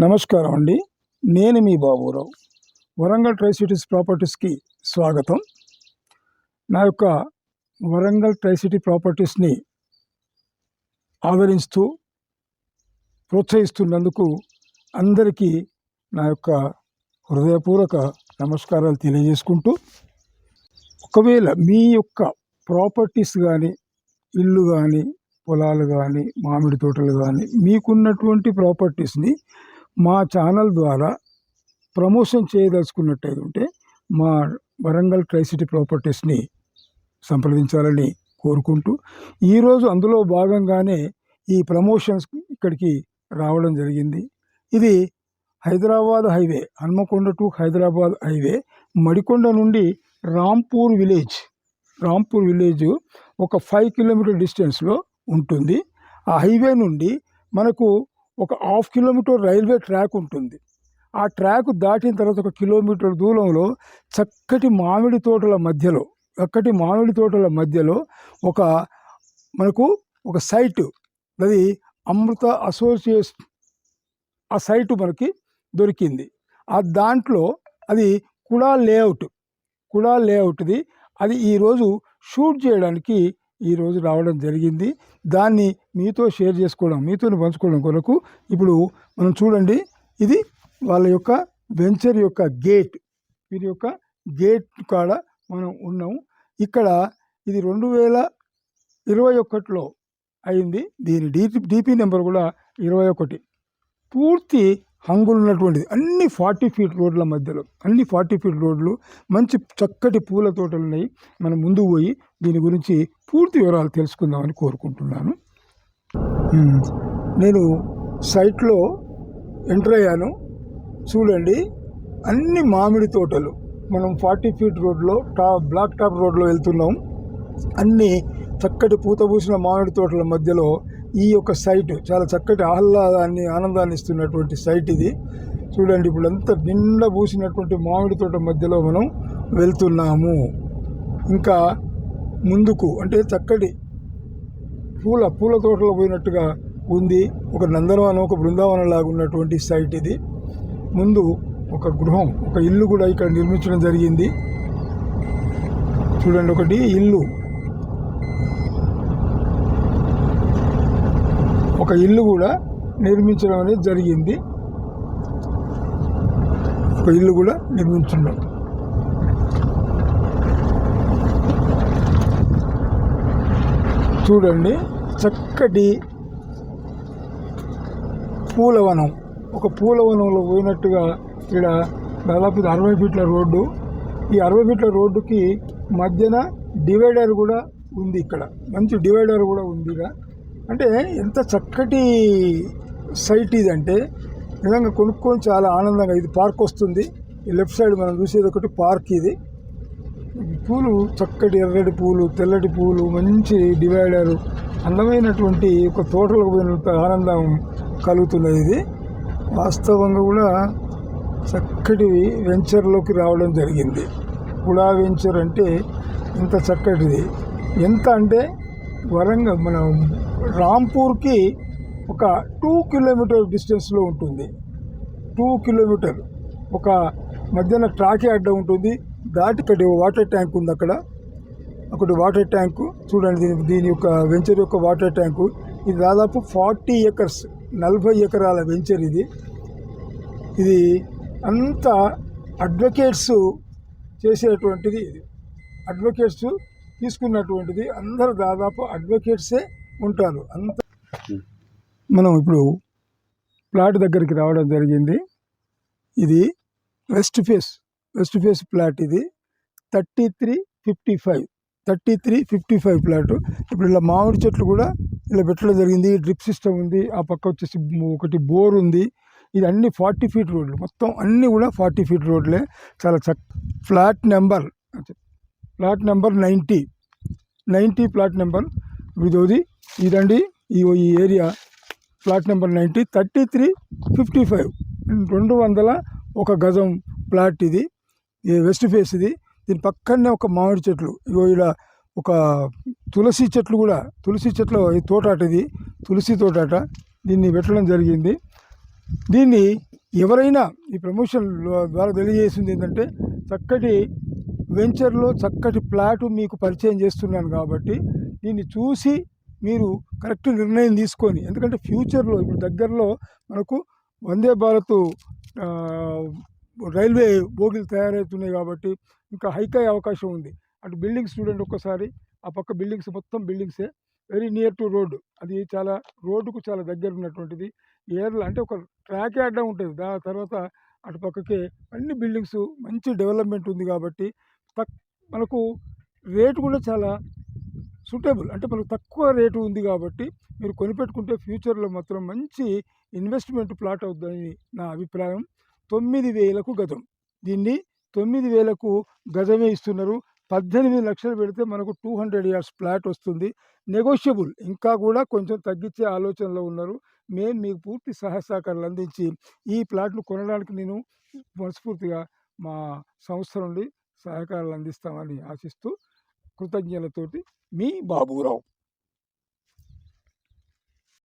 నమస్కారం అండి. నేను మీ బాబురావు. వరంగల్ ట్రై సిటీస్ ప్రాపర్టీస్కి స్వాగతం. నా యొక్క వరంగల్ ట్రై సిటీ ప్రాపర్టీస్ని ఆదరిస్తూ ప్రోత్సహిస్తున్నందుకు అందరికీ నా యొక్క హృదయపూర్వక నమస్కారాలు తెలియజేసుకుంటూ, ఒకవేళ మీ యొక్క ప్రాపర్టీస్ కానీ, ఇల్లు కానీ, పొలాలు కానీ, మామిడి తోటలు కానీ, మీకున్నటువంటి ప్రాపర్టీస్ని మా ఛానల్ ద్వారా ప్రమోషన్ చేయదలుచుకున్నట్టయితే మా వరంగల్ ట్రై సిటీ ప్రాపర్టీస్ని సంప్రదించాలని కోరుకుంటూ, ఈరోజు అందులో భాగంగానే ఈ ప్రమోషన్స్ ఇక్కడికి రావడం జరిగింది. ఇది Hyderabad highway, Hanamkonda to Hyderabad highway, Madikonda నుండి రాంపూర్ విలేజ్ ఒక 5 కిలోమీటర్ డిస్టెన్స్లో ఉంటుంది. ఆ హైవే నుండి మనకు ఒక 1/2 కిలోమీటర్ రైల్వే ట్రాక్ ఉంటుంది. ఆ ట్రాక్ దాటిన తర్వాత 1 కిలోమీటర్ దూరంలో చక్కటి మామిడి తోటల మధ్యలో మనకు ఒక సైటు, అది అమృత అసోసియేట్స్, ఆ సైటు మనకి దొరికింది. ఆ దాంట్లో అది కుడా లేఅవుట్ది. అది ఈరోజు షూట్ చేయడానికి ఈరోజు రావడం జరిగింది. దాన్ని మీతో షేర్ చేసుకోవడం, మీతో పంచుకోవడం కొరకు ఇప్పుడు మనం చూడండి, ఇది వాళ్ళ యొక్క వెంచర్ యొక్క గేట్. వీరి యొక్క గేట్ కాడ మనం ఉన్నాము. ఇక్కడ ఇది 2021లో అయింది. దీని డిపి నెంబర్ కూడా 21. పూర్తి హంగులు ఉన్నటువంటిది. అన్ని 40 ఫీట్ రోడ్ల మధ్యలో, అన్ని 40 ఫీట్ రోడ్లు, మంచి చక్కటి పూల తోటలు ఉన్నాయి. మనం ముందుకు పోయి దీని గురించి పూర్తి వివరాలు తెలుసుకుందామని కోరుకుంటున్నాను. నేను సైట్లో ఎంటర్ అయ్యాను. చూడండి, అన్ని మామిడి తోటలు. మనం 40 ఫీట్ రోడ్లో బ్లాక్ టాప్ రోడ్లో వెళ్తున్నాం. అన్ని చక్కటి పూత పూసిన మామిడి తోటల మధ్యలో ఈ యొక్క సైట్ చాలా చక్కటి ఆనందాన్ని ఇస్తున్నటువంటి సైట్ ఇది. చూడండి, ఇప్పుడు అంతా నిండా పూసినటువంటి మామిడి తోట మధ్యలో మనం వెళ్తున్నాము. ఇంకా ముందుకు అంటే చక్కటి పూల తోటలో పోయినట్టుగా ఉంది. ఒక నందనవనం, ఒక బృందావనం లాగా ఉన్నటువంటి సైట్ ఇది. ముందు ఒక గృహం, ఒక ఇల్లు కూడా ఇక్కడ నిర్మించడం జరిగింది. చూడండి, ఒకటి ఇల్లు, ఒక ఇల్లు కూడా నిర్మించడం అనేది జరిగింది. ఒక ఇల్లు కూడా నిర్మించడం. చూడండి, చక్కటి పూలవనం, ఒక పూలవనంలో పోయినట్టుగా ఇక్కడ దాదాపు 60 ఫీట్ల రోడ్డు. ఈ 60 ఫీట్ల రోడ్డుకి మధ్యన డివైడర్ కూడా ఉంది. ఇక్కడ మంచి డివైడర్ కూడా ఉంది. అంటే ఎంత చక్కటి సైట్ ఇది అంటే నిజంగా కొనుక్కొని చాలా ఆనందంగా. ఇది పార్క్ వస్తుంది. ఈ లెఫ్ట్ సైడ్ మనం చూసేది ఒకటి పార్క్. ఇది పూలు, చక్కటి ఎర్రటి పూలు, తెల్లటి పూలు, మంచి డివైడరు, అందమైనటువంటి ఒక తోటలకు పోయినంత ఆనందం కలుగుతున్నది. ఇది వాస్తవంగా కూడా చక్కటి వెంచర్లోకి రావడం జరిగింది. కుడా వెంచర్ అంటే ఇంత చక్కటిది. ఎంత అంటే వరంగల్ మన రాంపూర్కి ఒక 2 కిలోమీటర్ డిస్టెన్స్లో ఉంటుంది. 2 కిలోమీటర్. ఒక మధ్యన ట్రాకే అడ్డం ఉంటుంది. దాటి ఒకటి వాటర్ ట్యాంక్ ఉంది. అక్కడ ఒకటి వాటర్ ట్యాంకు. చూడండి, దీని యొక్క వెంచర్ యొక్క వాటర్ ట్యాంకు. ఇది దాదాపు 40 ఎకర్స్, 40 ఎకరాల వెంచర్ ఇది. ఇది అంతా అడ్వకేట్స్ చేసేటువంటిది. ఇది అడ్వకేట్స్ తీసుకున్నటువంటిది. అందరూ దాదాపు అడ్వకేట్సే ఉంటారు. అంత మనం ఇప్పుడు ప్లాట్ దగ్గరికి రావడం జరిగింది. ఇది వెస్ట్ ఫేస్ ప్లాట్. ఇది 3355 ప్లాట్. ఇప్పుడు ఇలా మామిడి చెట్లు కూడా ఇలా పెట్టడం జరిగింది. డ్రిప్ సిస్టమ్ ఉంది. ఆ పక్క వచ్చేసి ఒకటి బోర్ ఉంది. ఇది అన్ని 40 ఫీట్ రోడ్లు, మొత్తం అన్నీ కూడా 40 ఫీట్ రోడ్లే. చాలా ఫ్లాట్ నెంబర్ 90 ఫ్లాట్ నెంబర్ ఇదండి. ఈ ఏరియా ఫ్లాట్ నెంబర్ 90, 3355, 201 గజం ప్లాట్ ఇది. వెస్ట్ ఫేస్ ఇది. దీని పక్కనే ఒక మామిడి చెట్లు, ఇలా ఒక తులసి చెట్లు కూడా, తులసి చెట్ల తోటాట, ఇది తులసి తోటాట. దీన్ని పెట్టడం జరిగింది. దీన్ని ఎవరైనా ఈ ప్రమోషన్ ద్వారా తెలియజేసింది ఏంటంటే చక్కటి వెంచర్లో చక్కటి ప్లాటు మీకు పరిచయం చేస్తున్నాను కాబట్టి దీన్ని చూసి మీరు కరెక్ట్ నిర్ణయం తీసుకొని, ఎందుకంటే ఫ్యూచర్లో ఇప్పుడు దగ్గరలో మనకు వందే భారత్ ఆ, రైల్వే బోగీలు తయారవుతున్నాయి కాబట్టి ఇంకా హైక్ అయ్యే అవకాశం ఉంది. అటు బిల్డింగ్స్ చూడండి ఒక్కసారి, ఆ పక్క బిల్డింగ్స్ మొత్తం బిల్డింగ్సే, వెరీ నియర్ టు రోడ్డు. అది చాలా రోడ్డుకు చాలా దగ్గర ఉన్నటువంటిది. ఏర్లు అంటే ఒక ట్రాకే అడ్డం ఉంటుంది. దాని తర్వాత అటు పక్కకే అన్ని బిల్డింగ్స్, మంచి డెవలప్మెంట్ ఉంది కాబట్టి తక్ మనకు రేటు కూడా చాలా సూటబుల్, అంటే మనకు తక్కువ రేటు ఉంది కాబట్టి మీరు కొనిపెట్టుకుంటే ఫ్యూచర్లో మాత్రం మంచి ఇన్వెస్ట్మెంట్ ప్లాట్ అవుతుందని నా అభిప్రాయం. 9,000కు గజం. దీన్ని 9,000కు గజమే ఇస్తున్నారు. 18 లక్షలు పెడితే మనకు 200 ఇయర్స్ ప్లాట్ వస్తుంది. నెగోషియబుల్, ఇంకా కూడా కొంచెం తగ్గించే ఆలోచనలో ఉన్నారు. మేము మీకు పూర్తి సహాయ సహకారాలు అందించి ఈ ప్లాట్ను కొనడానికి నేను మనస్ఫూర్తిగా మా సంస్థ నుండి సహకారాలు అందిస్తామని ఆశిస్తూ, కృతజ్ఞతలతోటి మీ బాబురావు.